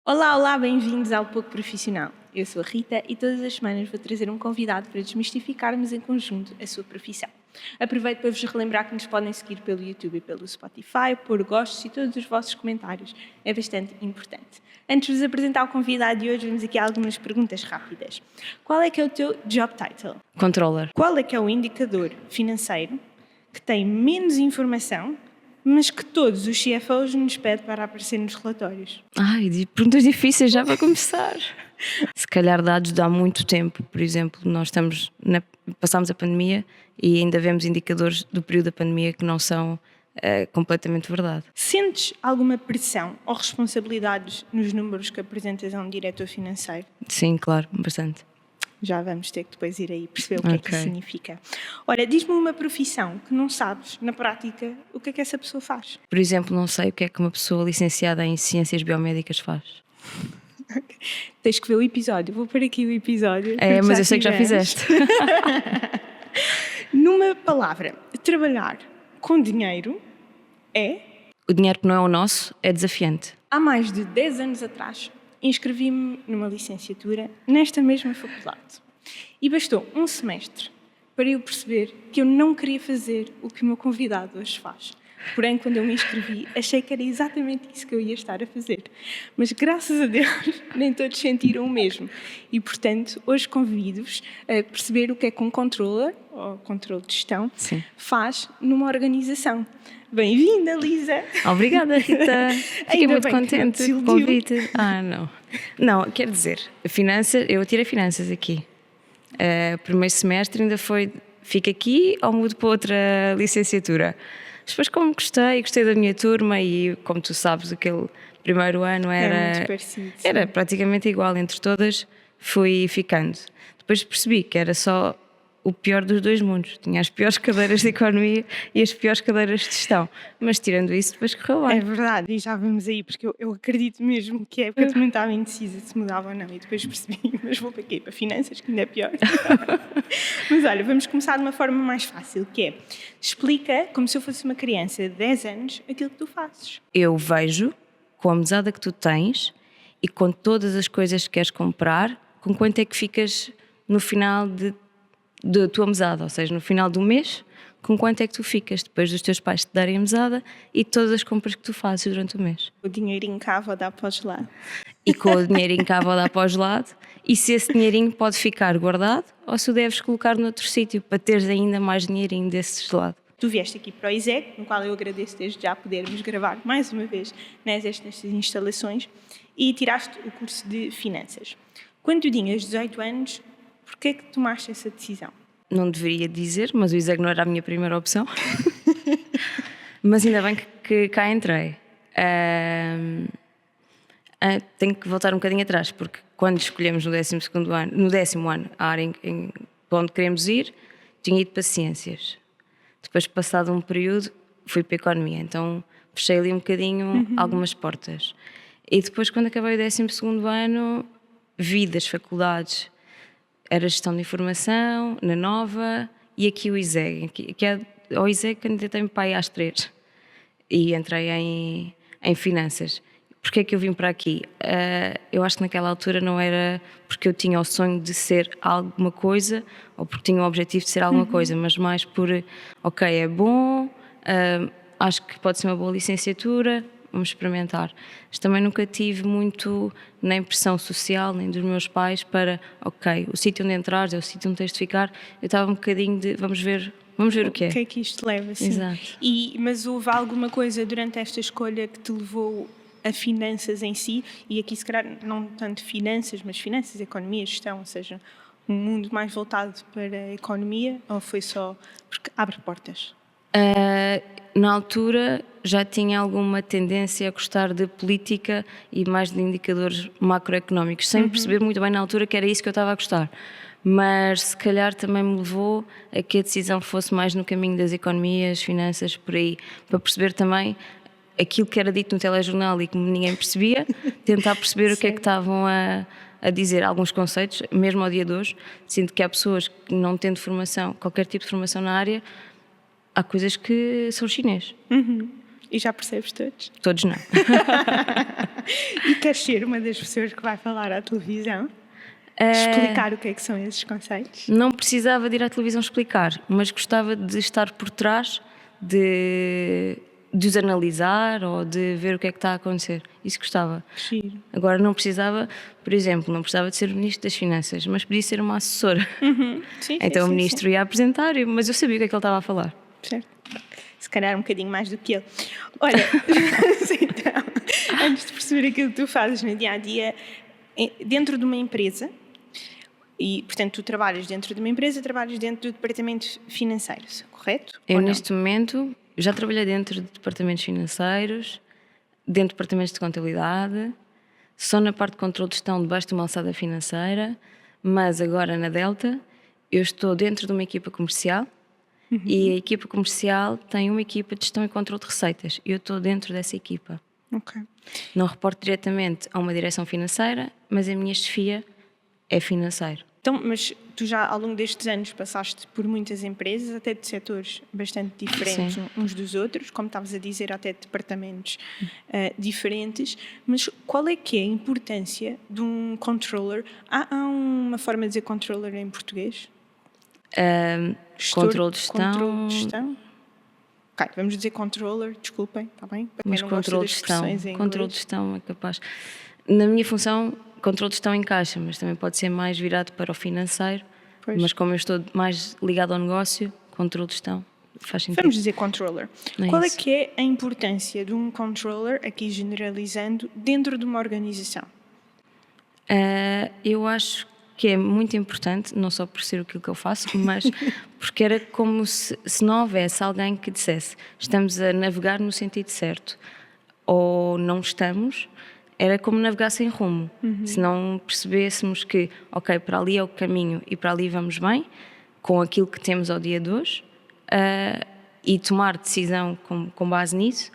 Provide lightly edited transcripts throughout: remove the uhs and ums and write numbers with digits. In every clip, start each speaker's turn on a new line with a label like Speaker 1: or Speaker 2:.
Speaker 1: Olá, olá, bem-vindos ao Pouco Profissional. Eu sou a Rita e todas as semanas vou trazer um convidado para desmistificarmos em conjunto a sua profissão. Aproveito para vos relembrar que nos podem seguir pelo YouTube e pelo Spotify, pôr gostos e todos os vossos comentários. É bastante importante. Antes de vos apresentar o convidado de hoje, vamos aqui a algumas perguntas rápidas. Qual é que é o teu job title?
Speaker 2: Controller.
Speaker 1: Qual é que é o indicador financeiro que tem menos informação, mas que todos os CFOs nos pedem para aparecer nos relatórios?
Speaker 2: Perguntas difíceis já para começar. Se calhar dados de há muito tempo. Por exemplo, nós passámos a pandemia e ainda vemos indicadores do período da pandemia que não são completamente verdade.
Speaker 1: Sentes alguma pressão ou responsabilidades nos números que apresentas a um diretor financeiro?
Speaker 2: Sim, claro, bastante.
Speaker 1: Já vamos ter que depois ir aí perceber o que é que isso significa. Ora, diz-me uma profissão que não sabes, na prática, o que é que essa pessoa faz.
Speaker 2: Por exemplo, não sei o que é que uma pessoa licenciada em Ciências Biomédicas faz.
Speaker 1: Tens que ver o episódio. Vou pôr aqui o episódio.
Speaker 2: Mas eu sei que já fizeste.
Speaker 1: Numa palavra, trabalhar com dinheiro é...
Speaker 2: O dinheiro que não é o nosso é desafiante.
Speaker 1: Há mais de 10 anos atrás, inscrevi-me numa licenciatura nesta mesma faculdade. E bastou um semestre para eu perceber que eu não queria fazer o que o meu convidado hoje faz. Porém, quando eu me inscrevi, achei que era exatamente isso que eu ia estar a fazer. Mas, graças a Deus, nem todos sentiram o mesmo. E, portanto, hoje convido-vos a perceber o que é que um controller, ou controle de gestão, faz numa organização. Bem-vinda, Lisa!
Speaker 2: Obrigada, Rita! Fiquei muito contente com o convite. Não, quer dizer, eu tirei finanças aqui. Primeiro semestre ainda foi, fico aqui ou mudo para outra licenciatura? Depois, como gostei da minha turma e, como tu sabes, aquele primeiro ano era praticamente igual entre todas, fui ficando. Depois percebi que era só o pior dos dois mundos. Tinha as piores cadeiras de economia e as piores cadeiras de gestão. Mas tirando isso, depois correu bem.
Speaker 1: É verdade, e já vamos aí, porque eu acredito mesmo que é, porque eu também estava indecisa se mudava ou não, e depois percebi, mas vou para quê? Para finanças, que ainda é pior. Mas olha, vamos começar de uma forma mais fácil, que é, explica, como se eu fosse uma criança de 10 anos, aquilo que tu fazes.
Speaker 2: Eu vejo, com a mesada que tu tens e com todas as coisas que queres comprar, com quanto é que ficas no final da tua mesada, ou seja, no final do mês, com quanto é que tu ficas depois dos teus pais te darem a mesada e todas as compras que tu fazes durante o mês.
Speaker 1: O dinheirinho cá vou dar para o gelado.
Speaker 2: E com o dinheirinho cá vou dar para o gelado, e se esse dinheirinho pode ficar guardado ou se o deves colocar noutro sítio para teres ainda mais dinheirinho desse gelado.
Speaker 1: Tu vieste aqui para o ISEG, no qual eu agradeço desde já podermos gravar mais uma vez nestas instalações, e tiraste o curso de Finanças. Quando tu tinhas 18 anos, porquê é que tomaste essa decisão?
Speaker 2: Não deveria dizer, mas o ISEG não era a minha primeira opção. Mas ainda bem que cá entrei. Tenho que voltar um bocadinho atrás, porque quando escolhemos no 10º ano a área para onde queremos ir, tinha ido para Ciências. Depois, passado um período, fui para a Economia. Então, fechei ali um bocadinho algumas portas. E depois, quando acabei o 12º ano, vi das faculdades. Era Gestão de Informação, na Nova, e aqui o ISEG. Ao ISEG candidatei-me para aí às 3. E entrei em Finanças. Porquê é que eu vim para aqui? Eu acho que naquela altura não era porque eu tinha o sonho de ser alguma coisa, ou porque tinha o objetivo de ser alguma coisa, mas mais por, ok, é bom, acho que pode ser uma boa licenciatura, vamos experimentar. Mas também nunca tive muito nem pressão social, nem dos meus pais para, ok, o sítio onde entrares é o sítio onde tens de ficar. Eu estava um bocadinho de, vamos ver o que é.
Speaker 1: O que é que isto leva, sim.
Speaker 2: Exato.
Speaker 1: Mas houve alguma coisa durante esta escolha que te levou a finanças em si, e aqui se calhar não tanto finanças, mas finanças, economia, gestão, ou seja, um mundo mais voltado para a economia, ou foi só porque abre portas?
Speaker 2: Na altura já tinha alguma tendência a gostar de política e mais de indicadores macroeconómicos, sem perceber muito bem na altura que era isso que eu estava a gostar. Mas se calhar também me levou a que a decisão fosse mais no caminho das economias, finanças, por aí, para perceber também aquilo que era dito no telejornal e que ninguém percebia, tentar perceber o que é que estavam a dizer alguns conceitos, mesmo ao dia de hoje. Sinto que há pessoas que não tendo formação, qualquer tipo de formação na área, há coisas que são chinês.
Speaker 1: E já percebes todos?
Speaker 2: Todos não.
Speaker 1: E queres ser uma das pessoas que vai falar à televisão? Explicar o que é que são esses conceitos?
Speaker 2: Não precisava de ir à televisão explicar, mas gostava de estar por trás, de os analisar ou de ver o que é que está a acontecer. Isso gostava.
Speaker 1: Giro.
Speaker 2: Agora não precisava, por exemplo, não precisava de ser o Ministro das Finanças, mas podia ser uma assessora.
Speaker 1: Sim,
Speaker 2: Então
Speaker 1: sim,
Speaker 2: o Ministro ia apresentar, mas eu sabia o que é que ele estava a falar.
Speaker 1: Certo. Se calhar um bocadinho mais do que ele. Olha, então, antes de perceber aquilo que tu fazes no dia-a-dia, dentro de uma empresa, e portanto tu trabalhas dentro de uma empresa, trabalhas dentro do departamento financeiro, correto?
Speaker 2: Eu neste momento já trabalhei dentro de departamentos financeiros, dentro de departamentos de contabilidade, só na parte de controle de gestão debaixo de uma alçada financeira, mas agora na Delta eu estou dentro de uma equipa comercial. E a equipa comercial tem uma equipa de gestão e controle de receitas. Eu estou dentro dessa equipa.
Speaker 1: Ok.
Speaker 2: Não reporto diretamente a uma direção financeira, mas a minha chefia é financeiro.
Speaker 1: Então, mas tu já ao longo destes anos passaste por muitas empresas, até de setores bastante diferentes uns dos outros, como estavas a dizer, até de departamentos diferentes. Mas qual é que é a importância de um controller? Há uma forma de dizer controller em português?
Speaker 2: Controle de gestão.
Speaker 1: Controle de gestão. Ok, vamos dizer controller, desculpem, está bem?
Speaker 2: Mas controle de gestão. Controle de gestão é capaz. Na minha função, controle de gestão encaixa, mas também pode ser mais virado para o financeiro.
Speaker 1: Pois.
Speaker 2: Mas como eu estou mais ligado ao negócio, controle de gestão faz sentido.
Speaker 1: Vamos dizer controller.
Speaker 2: É
Speaker 1: Qual
Speaker 2: isso.
Speaker 1: é que é a importância de um controller, aqui generalizando, dentro de uma organização?
Speaker 2: Eu acho que é muito importante, não só por ser aquilo que eu faço, mas porque era como se não houvesse alguém que dissesse estamos a navegar no sentido certo ou não estamos, era como navegar sem rumo. Se não percebêssemos que, ok, para ali é o caminho e para ali vamos bem, com aquilo que temos ao dia de hoje, e tomar decisão com base nisso.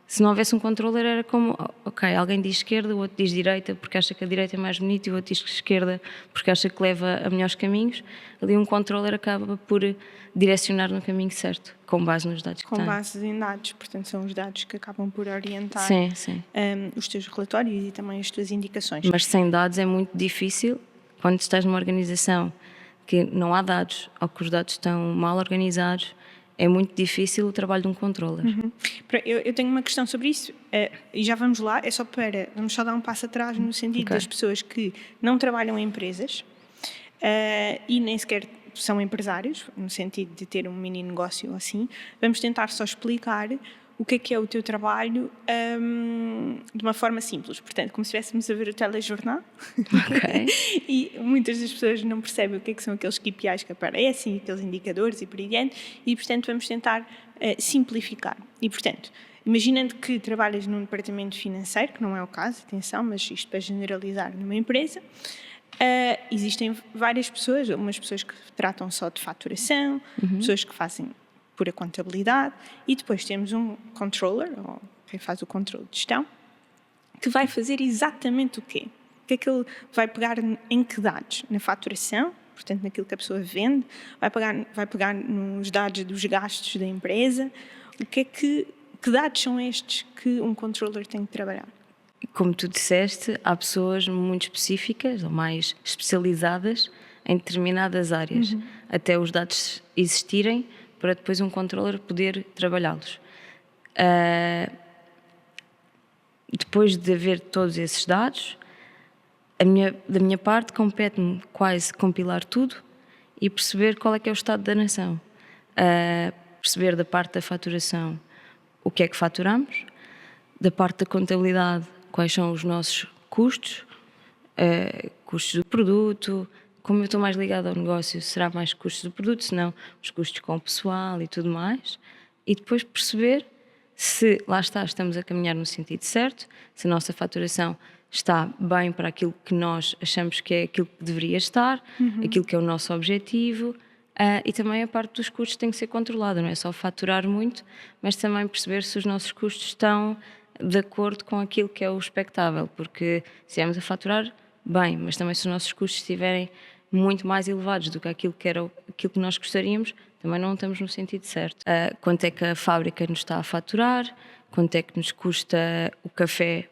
Speaker 2: Se não houvesse um controller era como, ok, alguém diz esquerda, o outro diz direita porque acha que a direita é mais bonita e o outro diz esquerda porque acha que leva a melhores caminhos. Ali um controller acaba por direcionar no caminho certo, com base nos dados que tem.
Speaker 1: Com base em dados, portanto são os dados que acabam por orientar
Speaker 2: Sim.
Speaker 1: os teus relatórios e também as tuas indicações.
Speaker 2: Mas sem dados é muito difícil, quando estás numa organização que não há dados ou que os dados estão mal organizados, é muito difícil o trabalho de um controller.
Speaker 1: Eu tenho uma questão sobre isso e já vamos lá, vamos só dar um passo atrás no sentido das pessoas que não trabalham em empresas e nem sequer são empresários, no sentido de ter um mini negócio ou assim. Vamos tentar só explicar o que é o teu trabalho de uma forma simples. Portanto, como se estivéssemos a ver o telejornal.
Speaker 2: Ok.
Speaker 1: E muitas das pessoas não percebem o que são aqueles KPIs que aparecem, aqueles indicadores e por aí diante, e, portanto, vamos tentar simplificar. E, portanto, imaginando que trabalhas num departamento financeiro, que não é o caso, atenção, mas isto para generalizar numa empresa, existem várias pessoas, umas pessoas que tratam só de faturação, pessoas que fazem pura contabilidade, e depois temos um controller, ou quem faz o controle de gestão, que vai fazer exatamente o quê? O que é que ele vai pegar em que dados? Na faturação, portanto naquilo que a pessoa vende, vai pegar nos dados dos gastos da empresa. Que dados são estes que um controller tem que trabalhar?
Speaker 2: Como tu disseste, há pessoas muito específicas ou mais especializadas em determinadas áreas, até os dados existirem para depois um controller poder trabalhá-los. Depois de haver todos esses dados, da minha parte compete-me quase compilar tudo e perceber qual é que é o estado da nação. Perceber da parte da faturação o que é que faturamos, da parte da contabilidade quais são os nossos custos, custos do produto. Como eu estou mais ligada ao negócio, será mais custos do produto, senão os custos com o pessoal e tudo mais. E depois perceber se, lá está, estamos a caminhar no sentido certo, se a nossa faturação está bem para aquilo que nós achamos que é aquilo que deveria estar, aquilo que é o nosso objetivo. E também a parte dos custos tem que ser controlada, não é só faturar muito, mas também perceber se os nossos custos estão de acordo com aquilo que é o expectável, porque se vamos a faturar bem, mas também se os nossos custos estiverem muito mais elevados do que aquilo que nós gostaríamos, também não estamos no sentido certo. Quanto é que a fábrica nos está a faturar, quanto é que nos custa o café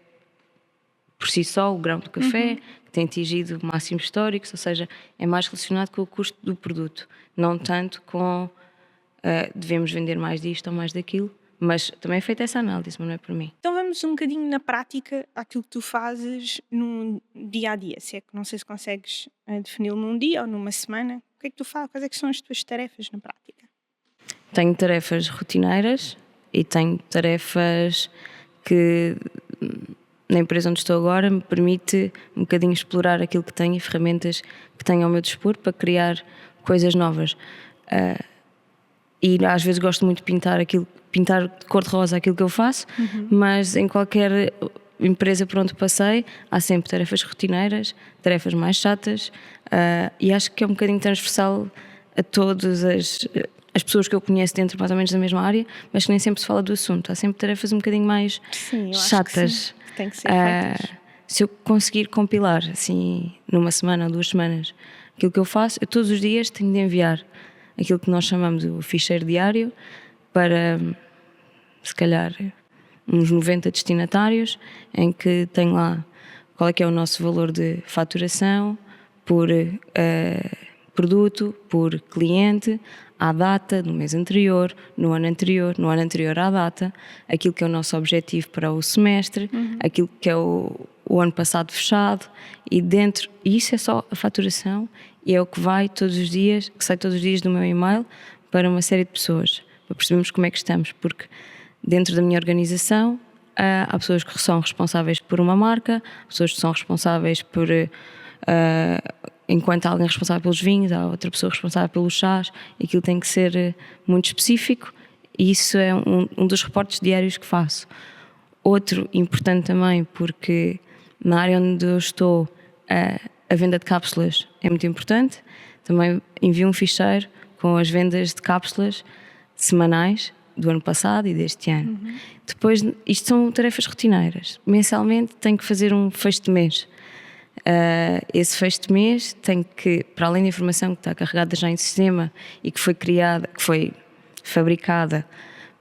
Speaker 2: por si só, o grão do café, que tem atingido máximos históricos, ou seja, é mais relacionado com o custo do produto, não tanto com devemos vender mais disto ou mais daquilo, mas também é feita essa análise, mas não é por mim.
Speaker 1: Então vamos um bocadinho na prática àquilo que tu fazes no dia a dia. Se é que não sei se consegues defini-lo num dia ou numa semana. O que é que tu fazes? Quais é que são as tuas tarefas na prática?
Speaker 2: Tenho tarefas rotineiras e tenho tarefas que na empresa onde estou agora me permite um bocadinho explorar aquilo que tenho e ferramentas que tenho ao meu dispor para criar coisas novas. E às vezes gosto muito de pintar de cor-de-rosa aquilo que eu faço, mas em qualquer empresa por onde passei há sempre tarefas rotineiras, tarefas mais chatas, e acho que é um bocadinho transversal a todas as pessoas que eu conheço dentro mais ou menos da mesma área, mas que nem sempre se fala do assunto. Há sempre tarefas um bocadinho mais chatas.
Speaker 1: Que tem que ser feitas.
Speaker 2: Se eu conseguir compilar assim numa semana ou 2 semanas aquilo que eu faço, eu todos os dias tenho de enviar aquilo que nós chamamos o ficheiro diário para, se calhar, uns 90 destinatários, em que tem lá qual é que é o nosso valor de faturação por produto, por cliente, à data do mês anterior, no ano anterior à data, aquilo que é o nosso objetivo para o semestre, aquilo que é o ano passado fechado, e isso é só a faturação, e é o que vai todos os dias, que sai todos os dias do meu e-mail para uma série de pessoas, para percebermos como é que estamos, porque dentro da minha organização há pessoas que são responsáveis por uma marca, pessoas que são responsáveis por enquanto há alguém responsável pelos vinhos, há outra pessoa responsável pelos chás, e aquilo tem que ser muito específico, e isso é um dos reportes diários que faço. Outro importante também, porque na área onde eu estou a venda de cápsulas é muito importante, também envio um ficheiro com as vendas de cápsulas semanais do ano passado e deste ano. Depois, isto são tarefas rotineiras. Mensalmente tenho que fazer um fecho de mês. Esse fecho de mês tem que, para além da informação que está carregada já em sistema e que foi fabricada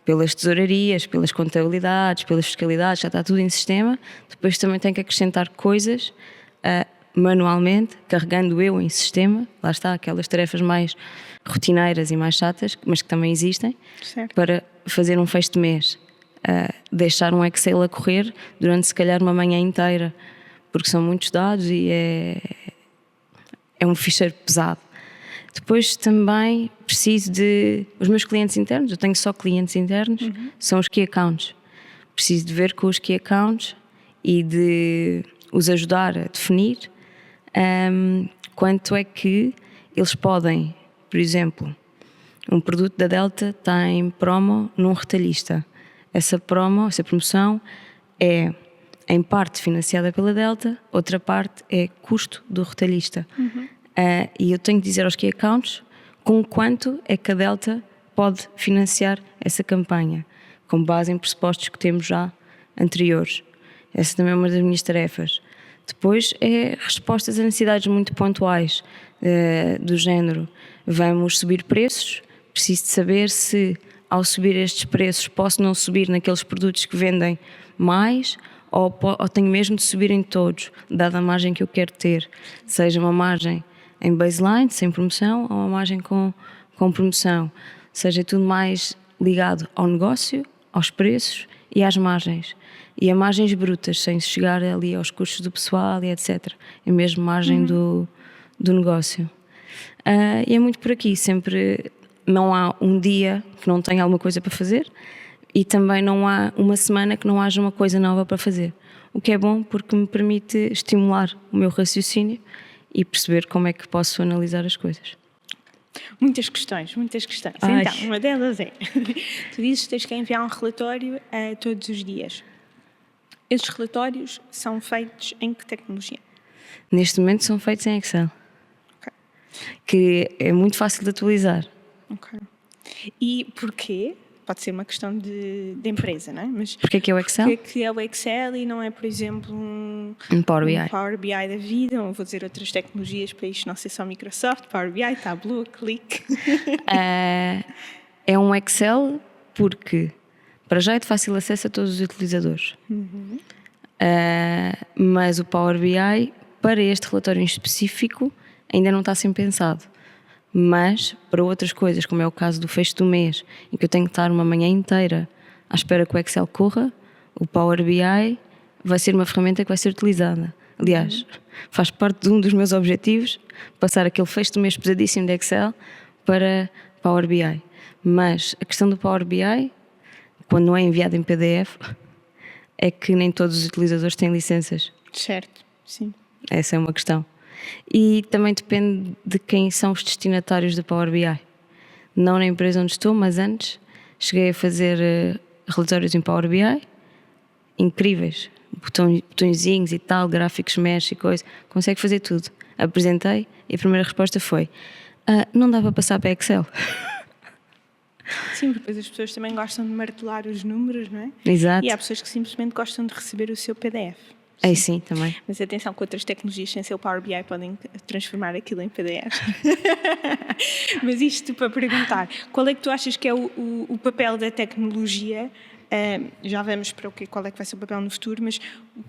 Speaker 2: pelas tesourarias, pelas contabilidades, pelas fiscalidades, já está tudo em sistema, depois também tenho que acrescentar coisas manualmente, carregando eu em sistema, lá está, aquelas tarefas mais rotineiras e mais chatas, mas que também existem,
Speaker 1: Certo.
Speaker 2: para fazer um fecho de mês, deixar um Excel a correr durante se calhar uma manhã inteira, porque são muitos dados e é um ficheiro pesado. Depois também preciso de os meus clientes internos, eu tenho só clientes internos, são os Key Accounts. Preciso de ver com os Key Accounts e de os ajudar a definir quanto é que eles podem, por exemplo, um produto da Delta está em promo num retalhista. Essa promoção é em parte financiada pela Delta, outra parte é custo do retalhista. E eu tenho que dizer aos Key Accounts com quanto é que a Delta pode financiar essa campanha, com base em pressupostos que temos já anteriores. Essa também é uma das minhas tarefas. Depois é respostas a necessidades muito pontuais, do género, vamos subir preços, preciso de saber se ao subir estes preços posso não subir naqueles produtos que vendem mais, ou tenho mesmo de subir em todos, dada a margem que eu quero ter, seja uma margem em baseline, sem promoção, ou uma margem com promoção, seja tudo mais ligado ao negócio, aos preços e às margens. E a margens brutas, sem chegar ali aos custos do pessoal e etc. É mesmo margem do negócio. E é muito por aqui, sempre não há um dia que não tenha alguma coisa para fazer e também não há uma semana que não haja uma coisa nova para fazer. O que é bom porque me permite estimular o meu raciocínio e perceber como é que posso analisar as coisas.
Speaker 1: Muitas questões.
Speaker 2: Ai.
Speaker 1: Então, uma delas é, tu dizes que tens que enviar um relatório todos os dias. Esses relatórios são feitos em que tecnologia?
Speaker 2: Neste momento são feitos em Excel,
Speaker 1: Ok.
Speaker 2: que é muito fácil de atualizar.
Speaker 1: Ok. E porquê? pode ser uma questão de empresa, não é? Mas
Speaker 2: Porquê que é o Excel?
Speaker 1: porque é o Excel e não é, por exemplo, um
Speaker 2: Power BI.
Speaker 1: um Power BI da vida, ou vou dizer outras tecnologias para isto, não ser só Microsoft, Power BI, Tableau, Click.
Speaker 2: É um Excel porque, para já, é de fácil acesso a todos os utilizadores. Mas o Power BI, para este relatório em específico, ainda não está assim pensado. Mas, para outras coisas, como é o caso do fecho do mês, em que eu tenho que estar uma manhã inteira à espera que o Excel corra, o Power BI vai ser uma ferramenta que vai ser utilizada. Aliás, faz parte de um dos meus objetivos, passar aquele fecho do mês pesadíssimo de Excel para Power BI. Mas a questão do Power BI, quando não é enviado em PDF, é que nem todos os utilizadores têm licenças.
Speaker 1: Certo, sim.
Speaker 2: Essa é uma questão. E também depende de quem são os destinatários do Power BI. Não na empresa onde estou, mas antes cheguei a fazer relatórios em Power BI incríveis, botõezinhos e tal, gráficos mesh e coisa, consegue fazer tudo. Apresentei e a primeira resposta foi: não dá para passar para Excel.
Speaker 1: Sim, porque depois as pessoas também gostam de martelar os números, não é?
Speaker 2: Exato.
Speaker 1: E há pessoas que simplesmente gostam de receber o seu PDF.
Speaker 2: Aí sim, também.
Speaker 1: Mas atenção que outras tecnologias sem ser o Power BI podem transformar aquilo em PDF. Mas isto para perguntar, qual é que tu achas que é o papel da tecnologia? Já vamos para qual é que vai ser o papel no futuro, mas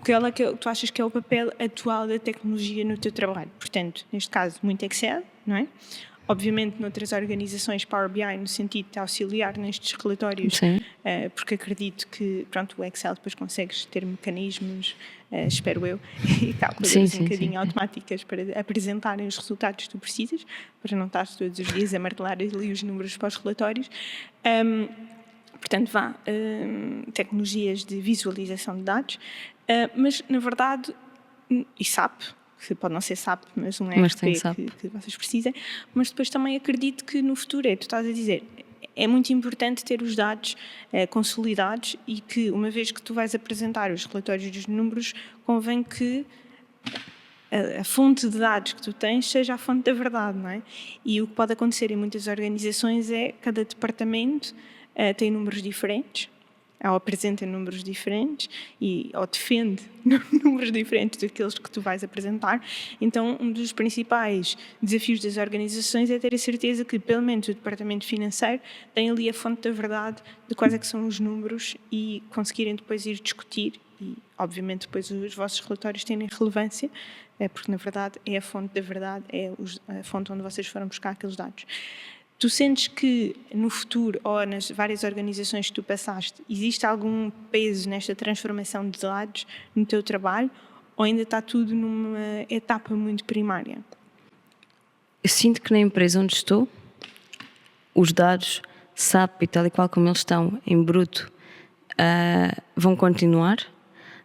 Speaker 1: qual é que tu achas que é o papel atual da tecnologia no teu trabalho? Portanto, neste caso, muito Excel, não é? Obviamente, noutras organizações, Power BI no sentido de auxiliar nestes relatórios, porque acredito que, pronto, o Excel depois consegues ter mecanismos, espero eu, e coisas um bocadinho automáticas para apresentarem os resultados que tu precisas, para não estar todos os dias a martelar ali os números para os relatórios. Portanto, tecnologias de visualização de dados, mas, na verdade, e SAP, que pode não ser SAP, mas um ERP que vocês precisem, mas depois também acredito que no futuro, tu estás a dizer, é muito importante ter os dados consolidados e que, uma vez que tu vais apresentar os relatórios dos números, convém que a fonte de dados que tu tens seja a fonte da verdade, não é? E o que pode acontecer em muitas organizações é que cada departamento tem números diferentes, ou apresenta números diferentes ou defende números diferentes daqueles que tu vais apresentar. Então, um dos principais desafios das organizações é ter a certeza que, pelo menos, o departamento financeiro tem ali a fonte da verdade de quais é que são os números e conseguirem depois ir discutir e, obviamente, depois os vossos relatórios terem relevância, porque, na verdade, é a fonte da verdade, é a fonte onde vocês foram buscar aqueles dados. Tu sentes que no futuro, ou nas várias organizações que tu passaste, existe algum peso nesta transformação de dados no teu trabalho, ou ainda está tudo numa etapa muito primária?
Speaker 2: Eu sinto que na empresa onde estou, os dados SAP e tal e qual como eles estão em bruto vão continuar.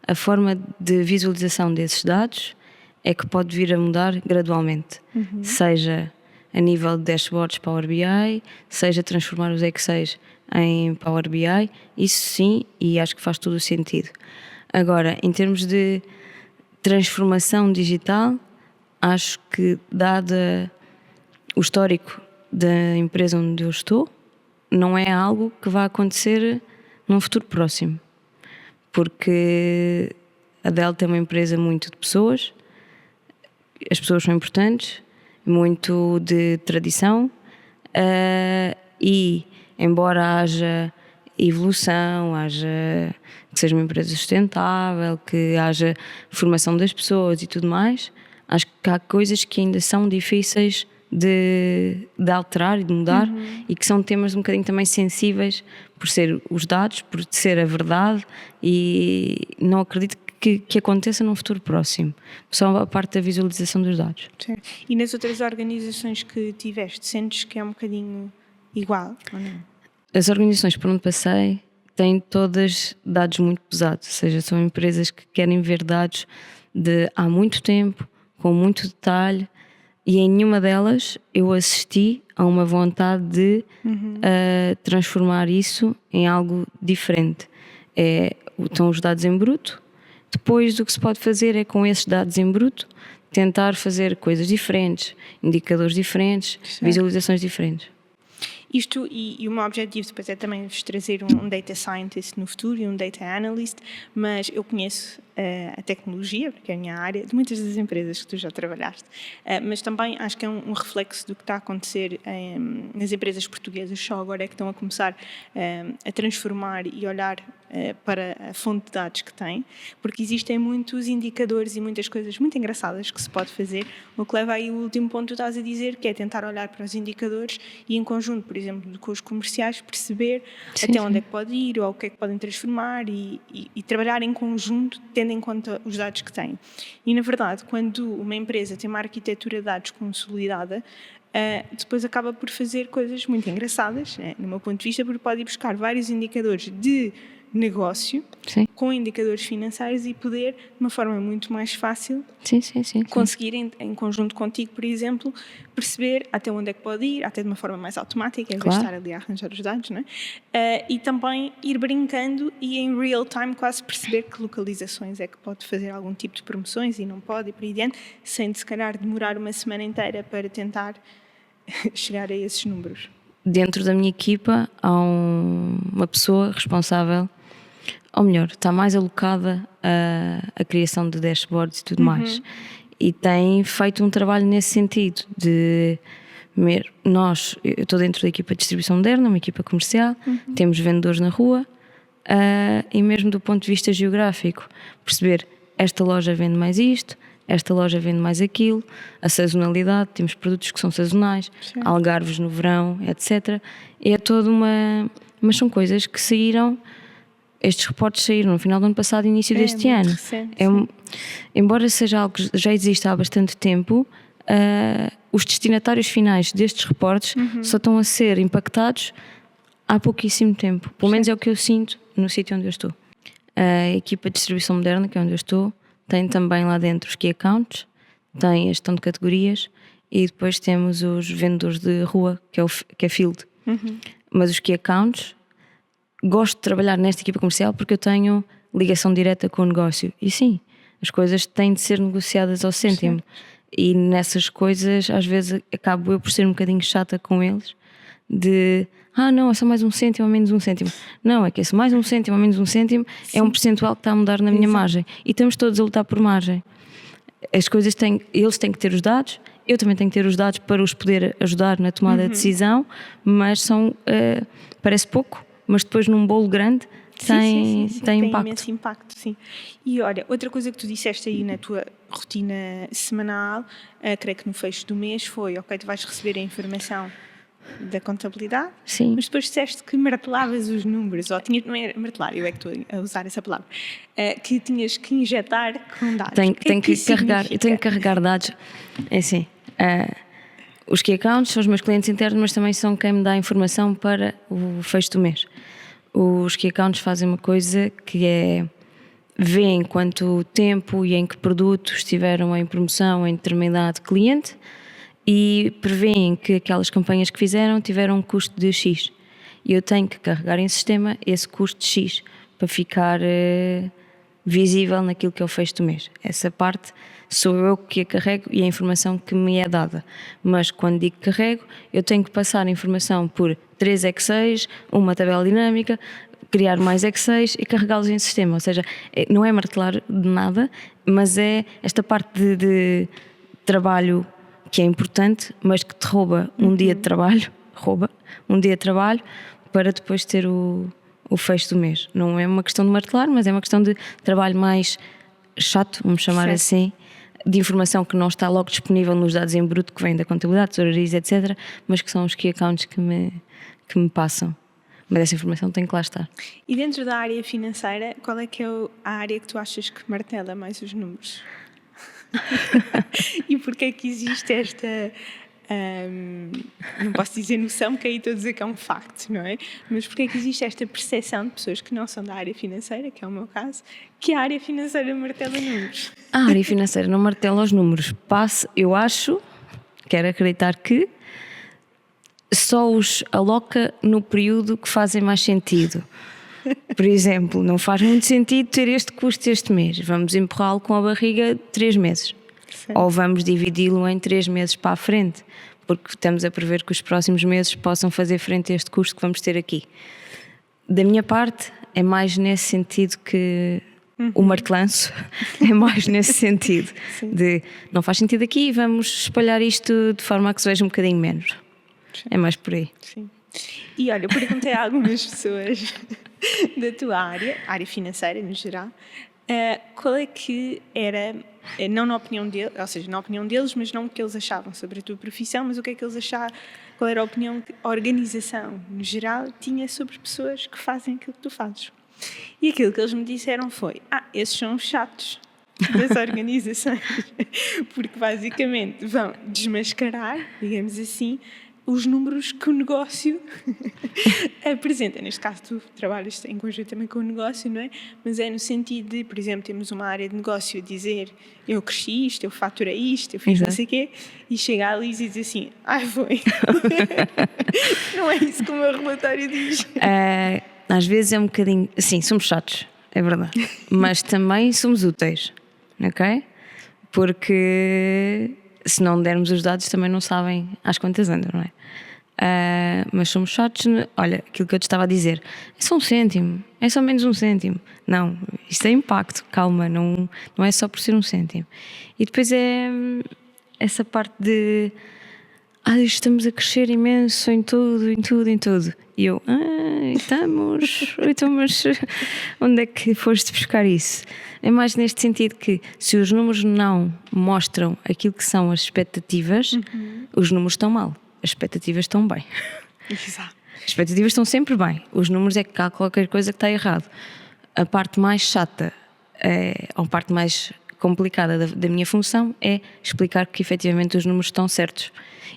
Speaker 2: A forma de visualização desses dados é que pode vir a mudar gradualmente, seja a nível de dashboards Power BI, seja transformar os Excels em Power BI, isso sim, e acho que faz todo o sentido. Agora, em termos de transformação digital, acho que, dado o histórico da empresa onde eu estou, não é algo que vai acontecer num futuro próximo, porque a Delta é uma empresa muito de pessoas, as pessoas são importantes, muito de tradição, e embora haja evolução, que seja uma empresa sustentável, que haja formação das pessoas e tudo mais, acho que há coisas que ainda são difíceis de alterar e de mudar, e que são temas um bocadinho também sensíveis por ser os dados, por ser a verdade, e não acredito que aconteça num futuro próximo, só a parte da visualização dos dados.
Speaker 1: Sim. E nas outras organizações que tiveste, sentes que é um bocadinho igual ou não?
Speaker 2: As organizações por onde passei têm todas dados muito pesados, ou seja, são empresas que querem ver dados de há muito tempo, com muito detalhe, e em nenhuma delas eu assisti a uma vontade de transformar isso em algo diferente. Estão os dados em bruto. Depois, o que se pode fazer é, com esses dados em bruto, tentar fazer coisas diferentes, indicadores diferentes, visualizações diferentes.
Speaker 1: Isto, e o meu objetivo depois é também vos trazer um data scientist no futuro e um data analyst, mas eu conheço a tecnologia, porque é a minha área, de muitas das empresas que tu já trabalhaste, mas também acho que é um reflexo do que está a acontecer nas empresas portuguesas, só agora é que estão a começar a transformar e olhar para a fonte de dados que têm, porque existem muitos indicadores e muitas coisas muito engraçadas que se pode fazer, o que leva aí o último ponto que tu estás a dizer, que é tentar olhar para os indicadores e em conjunto, por exemplo, com os comerciais, perceber até onde é que pode ir ou o que é que podem transformar e trabalhar em conjunto, tendo em conta os dados que têm. E, na verdade, quando uma empresa tem uma arquitetura de dados consolidada, depois acaba por fazer coisas muito engraçadas, no meu ponto de vista, porque pode ir buscar vários indicadores de negócio,
Speaker 2: Sim.
Speaker 1: com indicadores financeiros e poder, de uma forma muito mais fácil,
Speaker 2: Sim.
Speaker 1: conseguir, em conjunto contigo, por exemplo, perceber até onde é que pode ir, até de uma forma mais automática, em vez de estar ali a arranjar os dados, não é? E também ir brincando e em real time quase perceber que localizações é que pode fazer algum tipo de promoções e não pode, e por aí adiante, sem se calhar demorar uma semana inteira para tentar chegar a esses números.
Speaker 2: Dentro da minha equipa há uma pessoa responsável, ou melhor, está mais alocada à criação de dashboards e tudo mais. E tem feito um trabalho nesse sentido de eu estou dentro da equipa de distribuição moderna, uma equipa comercial, temos vendedores na rua, e mesmo do ponto de vista geográfico, perceber esta loja vende mais isto, esta loja vende mais aquilo, a sazonalidade, temos produtos que são sazonais, algarves no verão, etc. E é toda mas são coisas que saíram. Estes reportes saíram no final do ano passado e início deste ano.
Speaker 1: Recente,
Speaker 2: embora seja algo que já existe há bastante tempo, os destinatários finais destes reportes só estão a ser impactados há pouquíssimo tempo. Pelo menos é o que eu sinto no sítio onde eu estou. A equipa de distribuição moderna, que é onde eu estou, tem também lá dentro os key accounts, tem a gestão de categorias e depois temos os vendedores de rua, que é field. Mas os key accounts, gosto de trabalhar nesta equipa comercial porque eu tenho ligação direta com o negócio. E sim, as coisas têm de ser negociadas ao cêntimo. E nessas coisas, às vezes, acabo eu por ser um bocadinho chata com eles, de não, é só mais 1 cêntimo ou menos 1 cêntimo. Não, é que esse mais 1 cêntimo ou menos 1 cêntimo é um percentual que está a mudar na minha margem. E estamos todos a lutar por margem. As coisas eles têm que ter os dados, eu também tenho que ter os dados para os poder ajudar na tomada de decisão, mas parece pouco, mas depois num bolo grande tem impacto.
Speaker 1: Tem imenso impacto, sim. E olha, outra coisa que tu disseste aí na tua rotina semanal, creio que no fecho do mês foi, ok, tu vais receber a informação da contabilidade,
Speaker 2: Sim.
Speaker 1: mas depois disseste que martelavas os números, ou não é martelar, eu é que estou a usar essa palavra, que tinhas que injetar com dados.
Speaker 2: Eu tenho que carregar dados. É assim, os key accounts são os meus clientes internos, mas também são quem me dá informação para o fecho do mês. Os key accounts fazem uma coisa que é veem quanto tempo e em que produtos estiveram em promoção em determinado cliente e preveem que aquelas campanhas que fizeram tiveram um custo de X. E eu tenho que carregar em sistema esse custo de X para ficar visível naquilo que é o fecho do mês. Essa parte sou eu que a carrego e a informação que me é dada. Mas quando digo carrego, eu tenho que passar a informação por 3 Excels, uma tabela dinâmica, criar mais Excels e carregá-los em sistema. Ou seja, não é martelar de nada, mas é esta parte de trabalho que é importante, mas que te rouba um dia de trabalho, para depois ter o fecho do mês. Não é uma questão de martelar, mas é uma questão de trabalho mais chato, vamos chamar assim, de informação que não está logo disponível nos dados em bruto que vem da contabilidade, tesourarias, etc., mas que são os key accounts que me passam. Mas essa informação tem que lá estar.
Speaker 1: E dentro da área financeira, qual é que é a área que tu achas que martela mais os números? E porquê é que existe esta... não posso dizer noção, porque aí estou a dizer que é um facto, não é? Mas porque é que existe esta percepção de pessoas que não são da área financeira, que é o meu caso, que a área financeira martela números?
Speaker 2: A área financeira não martela os números. Eu acho, quero acreditar que só os aloca no período que fazem mais sentido. Por exemplo, não faz muito sentido ter este custo este mês. Vamos empurrá-lo com a barriga 3 meses.
Speaker 1: Sim.
Speaker 2: Ou vamos dividi-lo em 3 meses para a frente. porque estamos a prever que os próximos meses possam fazer frente a este custo que vamos ter aqui. Da minha parte, é mais nesse sentido que o martelanço, é mais nesse sentido de não faz sentido aqui, vamos espalhar isto de forma a que se veja um bocadinho menos. É mais por aí.
Speaker 1: Sim. E olha, eu perguntei a algumas pessoas da tua área financeira no geral, qual é que era, não na opinião deles, ou seja, na opinião deles, mas não o que eles achavam sobre a tua profissão, mas o que é que eles achavam, qual era a opinião que a organização no geral tinha sobre pessoas que fazem aquilo que tu fazes. E aquilo que eles me disseram foi, esses são os chatos das organizações, porque basicamente vão desmascarar, digamos assim, os números que o negócio apresenta. Neste caso, tu trabalhas em conjunto também com o negócio, não é? Mas é no sentido de, por exemplo, temos uma área de negócio a dizer eu cresci isto, eu faturei isto, eu fiz não sei o quê, e chega a Liz e diz assim, foi. Não é isso que o meu relatório diz.
Speaker 2: Às vezes é um bocadinho... Sim, somos chatos, é verdade. Mas também somos úteis, ok? Porque se não dermos os dados também não sabem às quantas andam, não é? Mas somos chatos. Olha, aquilo que eu te estava a dizer, é só 1 cêntimo, é só menos 1 cêntimo. Não, isto é impacto, calma, não é só por ser 1 cêntimo. E depois é essa parte de estamos a crescer imenso em tudo. E eu, estamos, então, mas onde é que foste buscar isso? É mais neste sentido que, se os números não mostram aquilo que são as expectativas, os números estão mal, as expectativas estão bem.
Speaker 1: Exato.
Speaker 2: As expectativas estão sempre bem, os números é que há qualquer coisa que está errado. A parte mais chata, ou a parte mais complicada da minha função é explicar que efetivamente os números estão certos.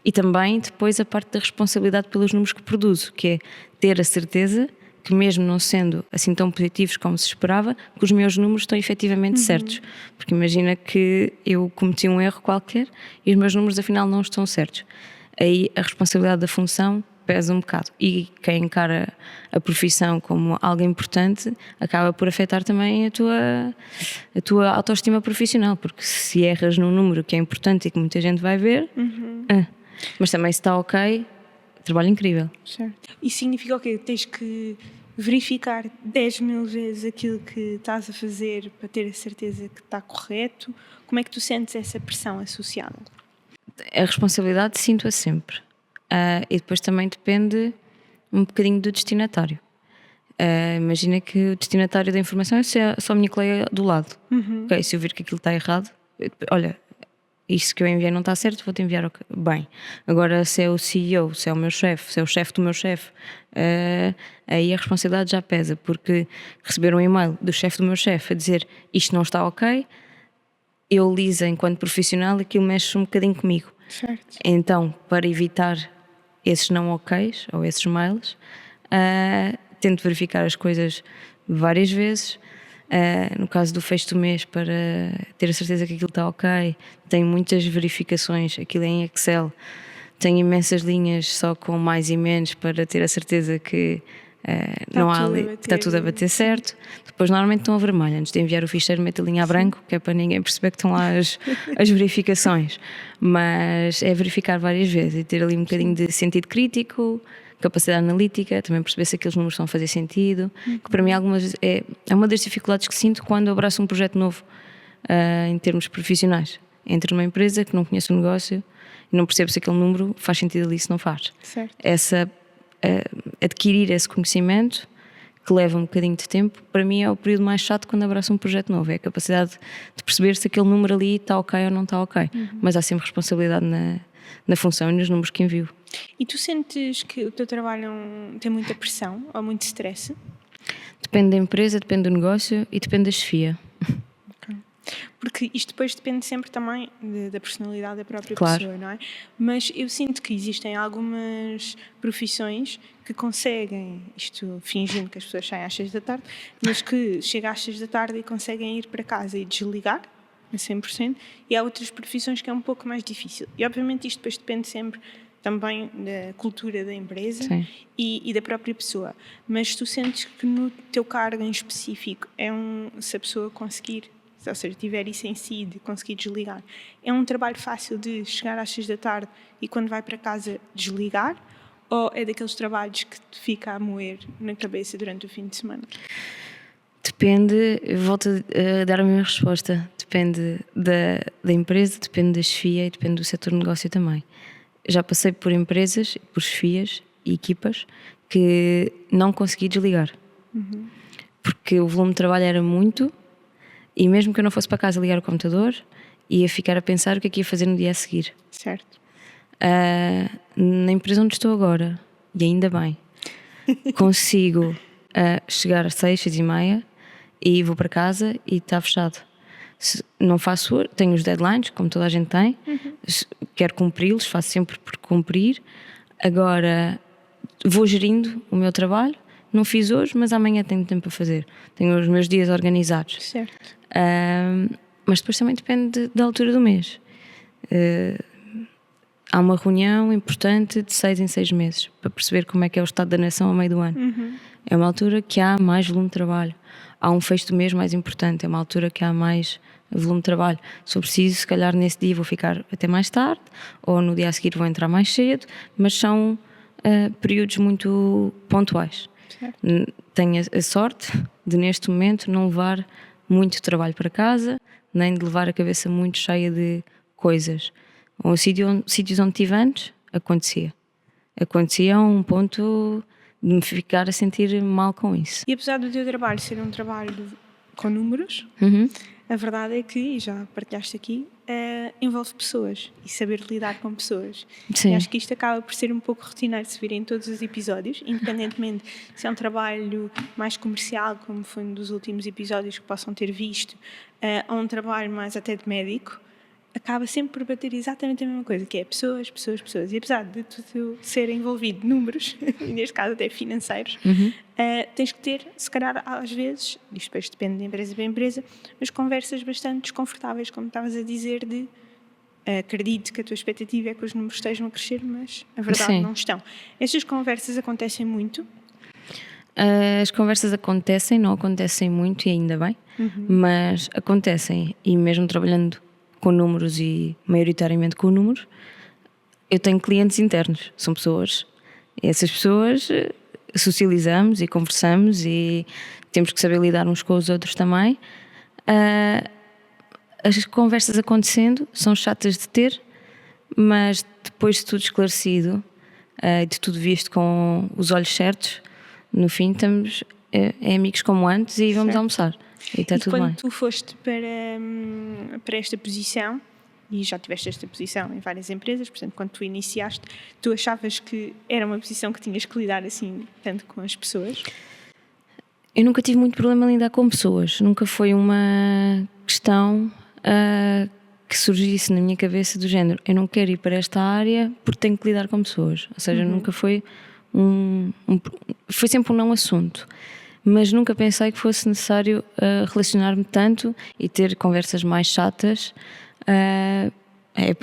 Speaker 2: E também depois a parte da responsabilidade pelos números que produzo, que é ter a certeza que, mesmo não sendo assim tão positivos como se esperava, que os meus números estão efetivamente certos. Porque imagina que eu cometi um erro qualquer e os meus números afinal não estão certos. Aí a responsabilidade da função pesa um bocado. E quem encara a profissão como algo importante acaba por afetar também a tua autoestima profissional, porque se erras num número que é importante e que muita gente vai ver, mas também se está ok, trabalho incrível.
Speaker 1: Certo. Isso significa o quê? Tens que verificar 10.000 vezes aquilo que estás a fazer para ter a certeza que está correto? Como é que tu sentes essa pressão associada?
Speaker 2: A responsabilidade sinto-a sempre. E depois também depende um bocadinho do destinatário. Imagina que o destinatário da informação é só a minha colega do lado. Okay, se eu vir que aquilo está errado, olha, isto que eu enviei não está certo, vou-te enviar bem. Agora, se é o CEO, se é o meu chefe, se é o chefe do meu chefe, aí a responsabilidade já pesa, porque receber um e-mail do chefe do meu chefe a dizer isto não está ok, eu, Lisa, enquanto profissional, aquilo mexe um bocadinho comigo.
Speaker 1: Certo.
Speaker 2: Então, para evitar esses não ok's ou esses mails, tento verificar as coisas várias vezes. No caso do fecho do mês, para ter a certeza que aquilo está ok, tenho muitas verificações, aquilo é em Excel, tenho imensas linhas só com mais e menos para ter a certeza que não há ali, que está tudo a bater certo. Depois normalmente estão a vermelho, antes de enviar o ficheiro meto a linha a branco, que é para ninguém perceber que estão lá as verificações, mas é verificar várias vezes e ter ali um bocadinho de sentido crítico, capacidade analítica, também perceber se aqueles números estão a fazer sentido, que para mim é uma das dificuldades que sinto quando abraço um projeto novo, em termos profissionais. Entro numa empresa que não conheço o negócio e não percebo se aquele número faz sentido ali, se não faz.
Speaker 1: Certo.
Speaker 2: Adquirir esse conhecimento, que leva um bocadinho de tempo, para mim é o período mais chato quando abraço um projeto novo, é a capacidade de perceber se aquele número ali está ok ou não está ok. Mas há sempre responsabilidade na função e nos números que envio.
Speaker 1: E tu sentes que o teu trabalho tem muita pressão ou muito stress?
Speaker 2: Depende da empresa, depende do negócio e depende da chefia.
Speaker 1: Porque isto depois depende sempre também da personalidade da própria
Speaker 2: Claro.
Speaker 1: pessoa, não é? Mas eu sinto que existem algumas profissões que conseguem, isto fingindo que as pessoas saem às 6 da tarde, mas que chegam às 6 da tarde e conseguem ir para casa e desligar a 100%, e há outras profissões que é um pouco mais difícil. E obviamente isto depois depende sempre também da cultura da empresa e da própria pessoa. Mas tu sentes que no teu cargo em específico se a pessoa conseguir ou seja, tiver isso em si, de conseguir desligar, é um trabalho fácil de chegar às 6 da tarde e quando vai para casa desligar? Ou é daqueles trabalhos que te fica a moer na cabeça durante o fim de semana?
Speaker 2: Depende, eu volto a dar a mesma resposta. Depende da empresa, depende da chefia e depende do setor de negócio também. Já passei por empresas, por chefias e equipas que não consegui desligar. Porque o volume de trabalho era muito e mesmo que eu não fosse para casa ligar o computador, ia ficar a pensar o que é que ia fazer no dia a seguir.
Speaker 1: Certo.
Speaker 2: Na empresa onde estou agora, e ainda bem, consigo chegar às 6, 6h30 e vou para casa e está fechado. Não faço, tenho os deadlines, como toda a gente tem, quero cumpri-los, faço sempre por cumprir. Agora vou gerindo o meu trabalho, não fiz hoje, mas amanhã tenho tempo para fazer. Tenho os meus dias organizados.
Speaker 1: Certo.
Speaker 2: Mas depois também depende da altura do mês. Há uma reunião importante de 6 em 6 meses para perceber como é que é o estado da nação ao meio do ano. É uma altura que há mais volume de trabalho. Há um fecho do mês mais importante. É uma altura que há mais volume de trabalho. Se eu preciso, se calhar nesse dia vou ficar até mais tarde ou no dia a seguir vou entrar mais cedo, mas são períodos muito pontuais.
Speaker 1: Certo.
Speaker 2: Tenho a sorte de neste momento não levar muito trabalho para casa, nem de levar a cabeça muito cheia de coisas. Ou sítios onde estive antes, acontecia a um ponto de me ficar a sentir mal com isso.
Speaker 1: E apesar do teu trabalho ser um trabalho com números, a verdade é que, e já partilhaste aqui, envolve pessoas e saber lidar com pessoas.
Speaker 2: Sim.
Speaker 1: E acho que isto acaba por ser um pouco rotineiro de se vir em todos os episódios, independentemente se é um trabalho mais comercial, como foi um dos últimos episódios que possam ter visto, ou um trabalho mais até de médico, acaba sempre por bater exatamente a mesma coisa, que é pessoas, pessoas, pessoas. E apesar de tu ser envolvido de números, e neste caso até financeiros, tens que ter, se calhar às vezes, isto depois depende de empresa para empresa, mas conversas bastante desconfortáveis, como estavas a dizer, de acredito que a tua expectativa é que os números estejam a crescer, mas a verdade
Speaker 2: Sim.
Speaker 1: não estão. Estas conversas acontecem muito?
Speaker 2: As conversas acontecem, não acontecem muito e ainda bem, mas acontecem. E mesmo trabalhando com números e maioritariamente com números, eu tenho clientes internos, são pessoas. E essas pessoas socializamos e conversamos e temos que saber lidar uns com os outros também. As conversas acontecendo são chatas de ter, mas depois de tudo esclarecido, de tudo visto com os olhos certos, no fim estamos amigos como antes e vamos almoçar. E está tudo bem.
Speaker 1: Quando tu foste para esta posição, e já tiveste esta posição em várias empresas, portanto, quando tu iniciaste, tu achavas que era uma posição que tinhas que lidar assim, tanto com as pessoas?
Speaker 2: Eu nunca tive muito problema em lidar com pessoas. Nunca foi uma questão que surgisse na minha cabeça do género, eu não quero ir para esta área porque tenho que lidar com pessoas. Ou seja, nunca foi foi sempre um não assunto. Mas nunca pensei que fosse necessário relacionar-me tanto e ter conversas mais chatas.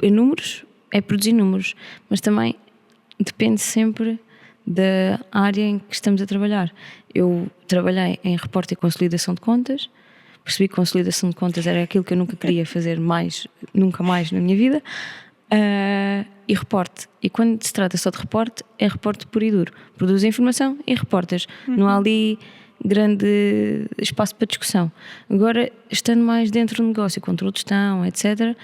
Speaker 2: Números, é produzir números, mas também depende sempre da área em que estamos a trabalhar. Eu trabalhei em reporte e consolidação de contas, percebi que consolidação de contas era aquilo que eu nunca queria fazer nunca mais na minha vida. E reporte. E quando se trata só de reporte, é reporte puro e duro. Produz a informação e reportas. Não há ali grande espaço para discussão. Agora, estando mais dentro do negócio, controle de gestão, etc.,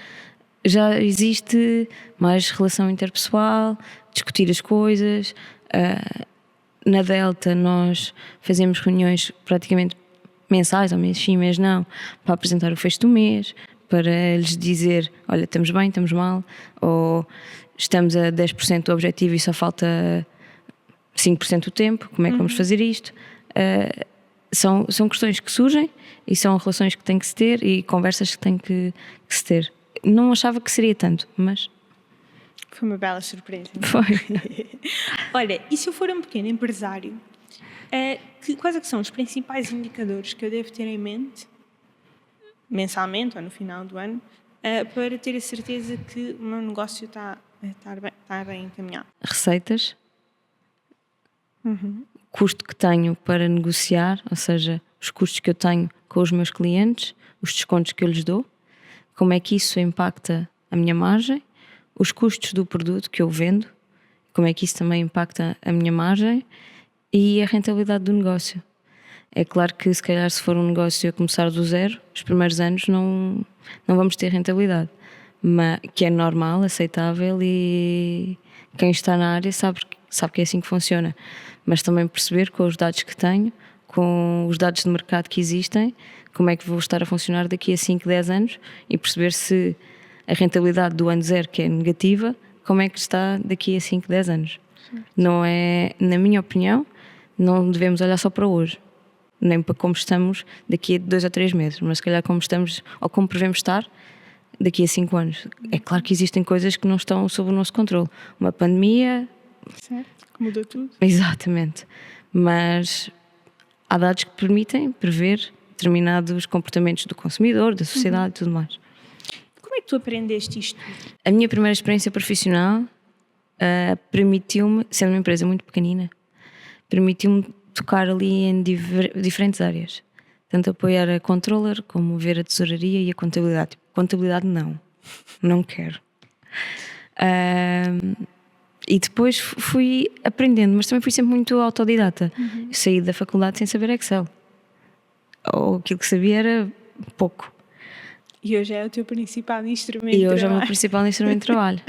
Speaker 2: já existe mais relação interpessoal, discutir as coisas. Na Delta nós fazemos reuniões praticamente mensais, ou mês sim, mês não, para apresentar o fecho do mês, para lhes dizer, olha, estamos bem, estamos mal, ou estamos a 10% do objetivo e só falta 5% do tempo, como é que vamos fazer isto? São questões que surgem e são relações que têm que se ter e conversas que têm que se ter. Não achava que seria tanto, mas...
Speaker 1: Foi uma bela surpresa.
Speaker 2: Foi.
Speaker 1: Olha, e se eu for um pequeno empresário, quais é que são os principais indicadores que eu devo ter em mente, mensalmente ou no final do ano, para ter a certeza que o meu negócio está bem encaminhado?
Speaker 2: Receitas, custo que tenho para negociar, ou seja, os custos que eu tenho com os meus clientes, os descontos que eu lhes dou, como é que isso impacta a minha margem, os custos do produto que eu vendo, como é que isso também impacta a minha margem e a rentabilidade do negócio. É claro que se calhar se for um negócio a começar do zero, os primeiros anos não vamos ter rentabilidade, mas que é normal, aceitável e quem está na área sabe que é assim que funciona. Mas também perceber com os dados que tenho, com os dados de mercado que existem, como é que vou estar a funcionar daqui a 5, 10 anos e perceber se a rentabilidade do ano zero, que é negativa, como é que está daqui a 5, 10 anos. Não é, na minha opinião, não devemos olhar só para hoje, nem para como estamos daqui a 2 ou 3 meses, mas se calhar como estamos ou como prevemos estar daqui a 5 anos. É claro que existem coisas que não estão sob o nosso controle. Uma pandemia...
Speaker 1: Certo, que muda tudo.
Speaker 2: Exatamente. Mas há dados que permitem prever determinados comportamentos do consumidor, da sociedade e tudo mais.
Speaker 1: Como é que tu aprendeste isto tudo?
Speaker 2: A minha primeira experiência profissional permitiu-me, sendo uma empresa muito pequenina, permitiu-me tocar ali em diferentes áreas. Tanto apoiar a controller, como ver a tesouraria e a contabilidade. Contabilidade não quero. E depois fui aprendendo, mas também fui sempre muito autodidata. Eu saí da faculdade sem saber Excel. Ou aquilo que sabia era pouco.
Speaker 1: E hoje é o teu principal instrumento
Speaker 2: E
Speaker 1: de
Speaker 2: hoje é o meu
Speaker 1: trabalho.
Speaker 2: principal instrumento de trabalho.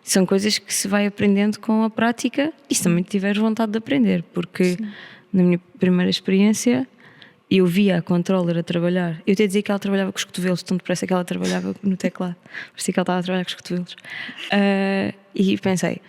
Speaker 2: São coisas que se vai aprendendo com a prática e se também tiveres vontade de aprender, porque na minha primeira experiência eu via a controller a trabalhar. Eu até dizia que ela trabalhava com os cotovelos, tão depressa que ela trabalhava no teclado. Parecia que ela estava a trabalhar com os cotovelos. E pensei,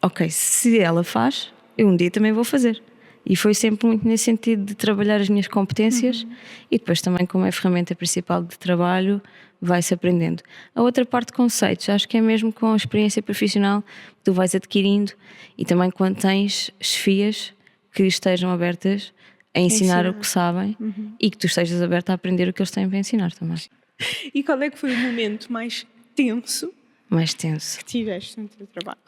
Speaker 2: ok, se ela faz, eu um dia também vou fazer. E foi sempre muito nesse sentido de trabalhar as minhas competências e depois também, como é a ferramenta principal de trabalho, vai-se aprendendo. A outra parte de conceitos, acho que é mesmo com a experiência profissional que tu vais adquirindo e também quando tens chefias que estejam abertas a ensinar o que sabem e que tu estejas aberta a aprender o que eles têm para ensinar também.
Speaker 1: E qual é que foi o momento mais tenso
Speaker 2: Mais tenso.
Speaker 1: que tiveste no teu trabalho?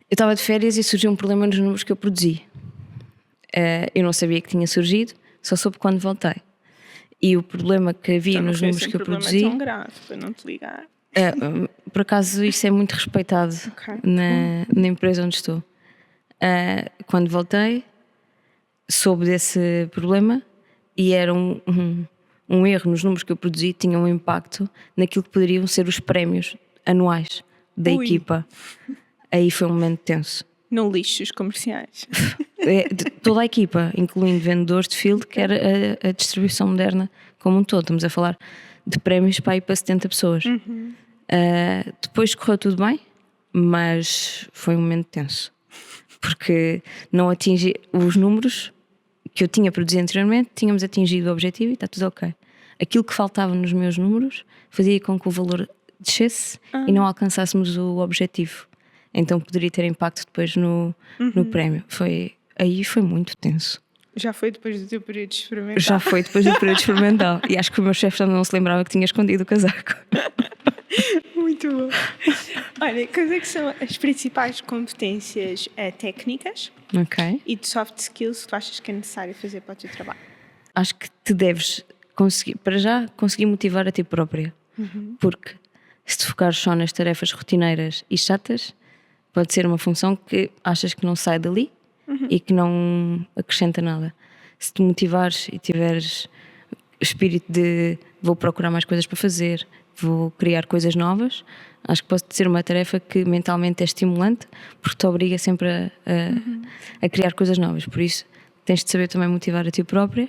Speaker 2: Eu estava de férias e surgiu um problema nos números que eu produzi. Eu não sabia que tinha surgido, só soube quando voltei. E o problema que havia
Speaker 1: Então,
Speaker 2: nos números que eu produzi...
Speaker 1: não foi um problema tão grave para não te ligar.
Speaker 2: Por acaso isso é muito respeitado na empresa onde estou. Quando voltei, soube desse problema e era um erro nos números que eu produzi, tinha um impacto naquilo que poderiam ser os prémios anuais da equipa. Aí foi um momento tenso.
Speaker 1: Não lixes os comerciais.
Speaker 2: Toda a equipa, incluindo vendedores de field, que era a distribuição moderna como um todo. Estamos a falar de prémios para ir para 70 pessoas. Depois correu tudo bem, mas foi um momento tenso. Porque não atingi os números que eu tinha produzido anteriormente, tínhamos atingido o objetivo e está tudo ok. Aquilo que faltava nos meus números fazia com que o valor descesse e não alcançássemos o objetivo. Então poderia ter impacto depois no prémio. Aí foi muito tenso.
Speaker 1: Já foi depois do teu período experimental?
Speaker 2: Já foi depois do período experimental. E acho que o meu chefe também não se lembrava que tinha escondido o casaco.
Speaker 1: Muito bom. Olha, quais é que são as principais competências técnicas e de soft skills que tu achas que é necessário fazer para o teu trabalho?
Speaker 2: Acho que te deves conseguir, para já, conseguir motivar a ti própria. Porque se te focares só nas tarefas rotineiras e chatas, pode ser uma função que achas que não sai dali e que não acrescenta nada. Se te motivares e tiveres espírito de vou procurar mais coisas para fazer, vou criar coisas novas, acho que pode ser uma tarefa que mentalmente é estimulante porque te obriga sempre a criar coisas novas. Por isso tens de saber também motivar a ti própria.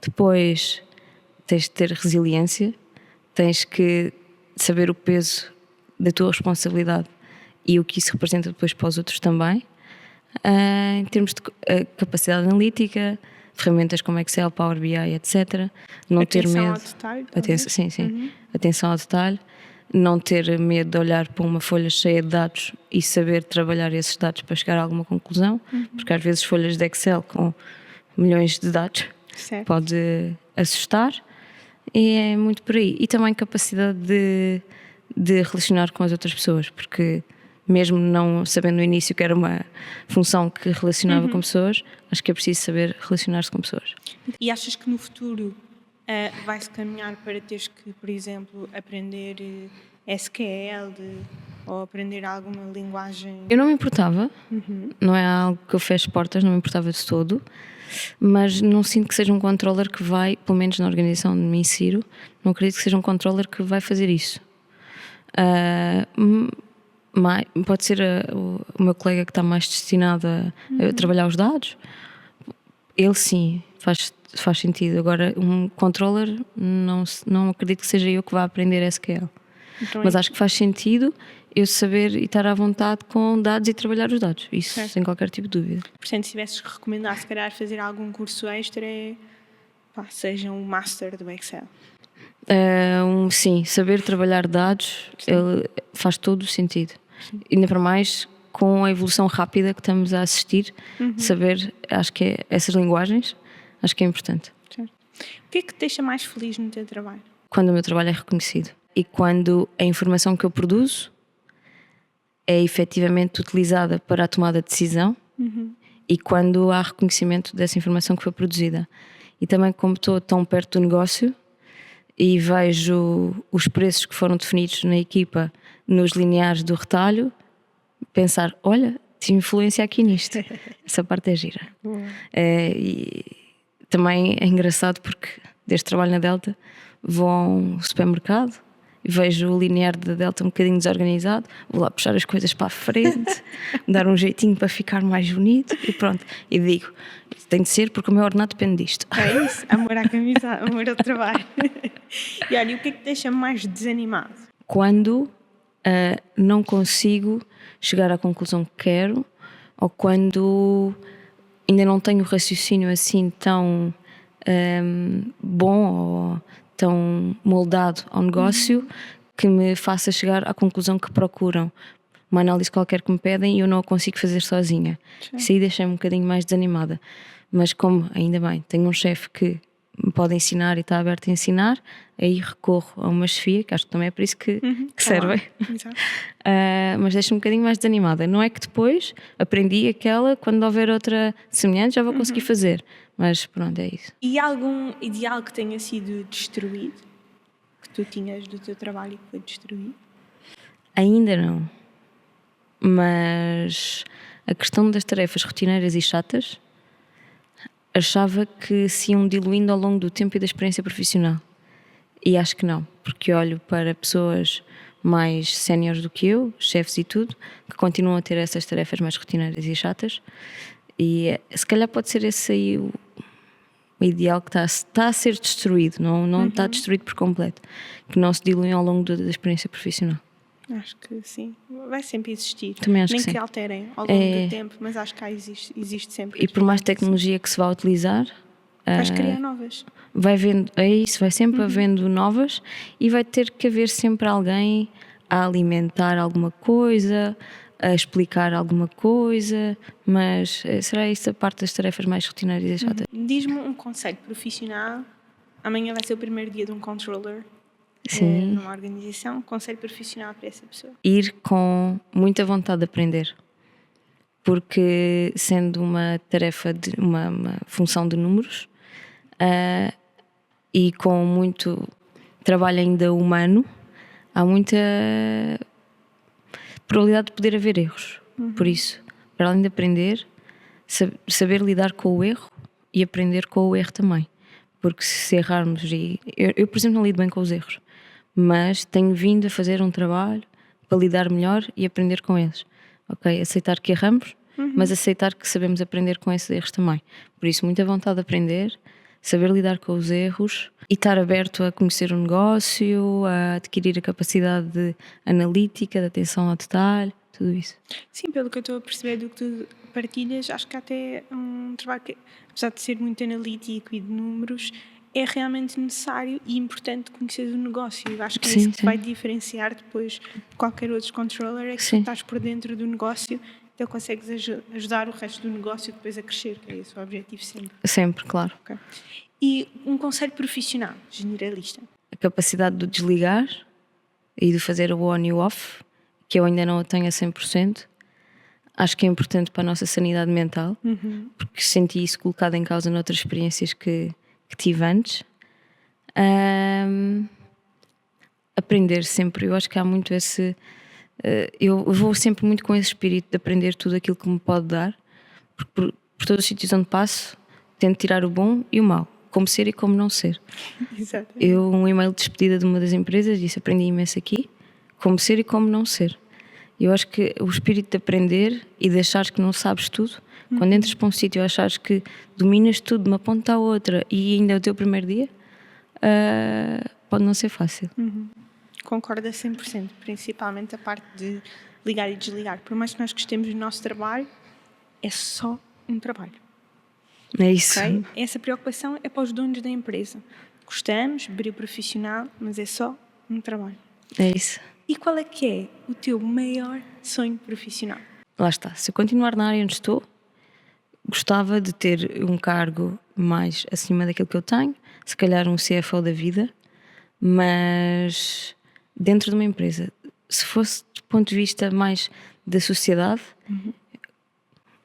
Speaker 2: Depois tens de ter resiliência, tens que saber o peso da tua responsabilidade e o que isso representa depois para os outros também. Em termos de capacidade analítica, ferramentas como Excel, Power BI, etc. Não ter medo.
Speaker 1: Atenção ao detalhe.
Speaker 2: Sim. Atenção ao detalhe. Não ter medo de olhar para uma folha cheia de dados e saber trabalhar esses dados para chegar a alguma conclusão, porque às vezes folhas de Excel com milhões de dados pode assustar. E é muito por aí. E também capacidade de relacionar com as outras pessoas, porque mesmo não sabendo no início que era uma função que relacionava com pessoas, acho que é preciso saber relacionar-se com pessoas.
Speaker 1: E achas que no futuro vai-se caminhar para teres que, por exemplo, aprender SQL ou aprender alguma linguagem?
Speaker 2: Eu não me importava, não é algo que eu feche portas, não me importava de todo, mas não sinto que seja um controller que vai, pelo menos na organização onde me insiro, não acredito que seja um controller que vai fazer isso. Pode ser o meu colega que está mais destinado a trabalhar os dados, ele sim, faz sentido. Agora, um controller, não acredito que seja eu que vá aprender SQL.
Speaker 1: Então,
Speaker 2: Mas acho que faz sentido eu saber e estar à vontade com dados e trabalhar os dados. Isso
Speaker 1: certo.
Speaker 2: sem qualquer tipo de dúvida.
Speaker 1: Portanto, se tivesses que recomendar, se calhar, fazer algum curso extra, seja um master do Excel.
Speaker 2: Sim, saber trabalhar dados ele faz todo o sentido. Ainda para mais com a evolução rápida que estamos a assistir, saber, acho que essas linguagens, acho que é importante.
Speaker 1: Certo. O que é que te deixa mais feliz no teu trabalho?
Speaker 2: Quando o meu trabalho é reconhecido e quando a informação que eu produzo é efetivamente utilizada para a tomada de decisão e quando há reconhecimento dessa informação que foi produzida. E também como estou tão perto do negócio e vejo os preços que foram definidos na equipa nos lineares do retalho, pensar, olha, tive influência aqui nisto. Essa parte é gira. E também é engraçado porque desde trabalho na Delta vou a um supermercado e vejo o linear da Delta um bocadinho desorganizado, vou lá puxar as coisas para a frente, dar um jeitinho para ficar mais bonito e pronto. E digo, tem de ser porque o meu ordenado depende disto.
Speaker 1: É isso, amor à camisa, amor ao trabalho. E olha, o que é que te deixa mais desanimado?
Speaker 2: Quando não consigo chegar à conclusão que quero ou quando ainda não tenho o raciocínio assim tão bom ou tão moldado ao negócio que me faça chegar à conclusão que procuram. Uma análise qualquer que me pedem e eu não a consigo fazer sozinha. Isso aí deixa-me um bocadinho mais desanimada. Mas como, ainda bem, tenho um chefe que me pode ensinar e está aberto a ensinar, aí recorro a uma chefia, que acho que também é por isso que servem. Mas deixa-me um bocadinho mais desanimada. Não é que depois aprendi aquela, quando houver outra semelhante já vou conseguir fazer. Mas pronto, é isso.
Speaker 1: E algum ideal que tenha sido destruído? Que tu tinhas do teu trabalho e que foi destruído?
Speaker 2: Ainda não. Mas a questão das tarefas rotineiras e chatas achava que se iam diluindo ao longo do tempo e da experiência profissional. E acho que não, porque olho para pessoas mais séniores do que eu, chefes e tudo, que continuam a ter essas tarefas mais rotineiras e chatas. E se calhar pode ser esse aí o ideal que está a ser destruído, não está destruído por completo, que não se diluem ao longo da experiência profissional.
Speaker 1: Acho que sim, vai sempre existir.
Speaker 2: Também acho
Speaker 1: Nem
Speaker 2: que sim.
Speaker 1: que alterem ao longo do tempo, mas acho que existe sempre.
Speaker 2: E por mais tecnologia que se vá utilizar,
Speaker 1: vais criar novas.
Speaker 2: Vai sempre havendo novas e vai ter que haver sempre alguém a alimentar alguma coisa, a explicar alguma coisa, mas será isso a parte das tarefas mais rotineiras e chatas?
Speaker 1: Diz-me um conselho profissional. Amanhã vai ser o primeiro dia de um controller numa organização. Conselho profissional para essa pessoa? Ir
Speaker 2: com muita vontade de aprender, porque sendo uma tarefa de uma função de números e com muito trabalho ainda humano, há muita probabilidade de poder haver erros. Por isso, para além de aprender, saber lidar com o erro e aprender com o erro também. Porque se errarmos, eu por exemplo não lido bem com os erros, mas tenho vindo a fazer um trabalho para lidar melhor e aprender com eles. Ok, aceitar que erramos, mas aceitar que sabemos aprender com esses erros também. Por isso, muita vontade de aprender, saber lidar com os erros e estar aberto a conhecer o negócio, a adquirir a capacidade de analítica, de atenção ao detalhe, tudo isso.
Speaker 1: Sim, pelo que eu estou a perceber do que tu partilhas, acho que até um trabalho que, apesar de ser muito analítico e de números, é realmente necessário e importante conhecer o negócio. Eu acho que é isso que vai diferenciar depois de qualquer outro controller, é que tu estás por dentro do negócio, então consegues ajudar o resto do negócio depois a crescer, que é esse o objetivo sempre.
Speaker 2: Sempre, claro.
Speaker 1: Okay. E um conselho profissional, generalista?
Speaker 2: A capacidade de desligar e de fazer o on e o off, que eu ainda não a tenho a 100%. Acho que é importante para a nossa sanidade mental, porque senti isso colocado em causa noutras experiências que tive antes. Aprender sempre, eu acho que há muito esse... eu vou sempre muito com esse espírito de aprender tudo aquilo que me pode dar, porque por todos os sítios onde passo, tento tirar o bom e o mau, como ser e como não ser.
Speaker 1: Exatamente.
Speaker 2: Eu, um e-mail de despedida de uma das empresas, disse: aprendi imenso aqui, como ser e como não ser. Eu acho que o espírito de aprender e de achares que não sabes tudo, quando entras para um sítio e achares que dominas tudo de uma ponta à outra e ainda é o teu primeiro dia, pode não ser fácil.
Speaker 1: Concordo a 100%, principalmente a parte de ligar e desligar. Por mais que nós gostemos do nosso trabalho, é só um trabalho.
Speaker 2: É isso.
Speaker 1: Okay? Essa preocupação é para os donos da empresa. Gostamos, brilho profissional, mas é só um trabalho.
Speaker 2: É isso.
Speaker 1: E qual é que é o teu maior sonho profissional?
Speaker 2: Lá está. Se eu continuar na área onde estou, gostava de ter um cargo mais acima daquilo que eu tenho, se calhar um CFO da vida, mas dentro de uma empresa. Se fosse do ponto de vista mais da sociedade,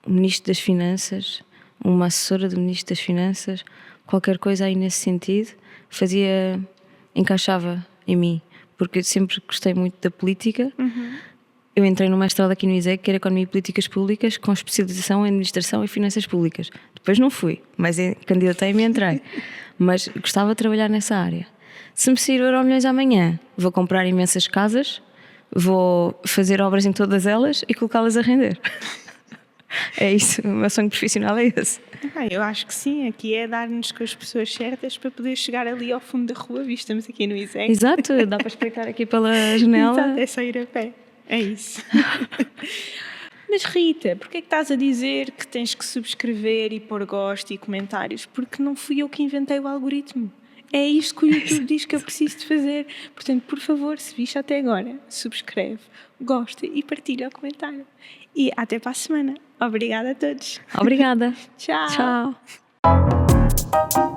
Speaker 2: o Ministro das Finanças, uma assessora do Ministro das Finanças, qualquer coisa aí nesse sentido, encaixava em mim, porque eu sempre gostei muito da política. Eu entrei no mestrado aqui no ISEC, que era Economia e Políticas Públicas, com especialização em Administração e Finanças Públicas. Depois não fui, mas candidatei-me e entrei. Mas gostava de trabalhar nessa área. Se me sair o Euromilhões amanhã, vou comprar imensas casas, vou fazer obras em todas elas e colocá-las a render. É isso, o meu sonho profissional é esse.
Speaker 1: Eu acho que sim, aqui é dar-nos com as pessoas certas para poder chegar ali ao fundo da rua, visto estamos aqui no ISEC.
Speaker 2: Exato, dá para explicar aqui pela janela.
Speaker 1: Exato, é só ir a pé, é isso. Mas Rita, porquê é que estás a dizer que tens que subscrever e pôr gosto e comentários? Porque não fui eu que inventei o algoritmo. É isto que o YouTube diz que eu preciso de fazer. Portanto, por favor, se viste até agora, subscreve, gosta e partilha o comentário. E até para a semana. Obrigada a todos.
Speaker 2: Obrigada.
Speaker 1: Tchau.
Speaker 2: Tchau.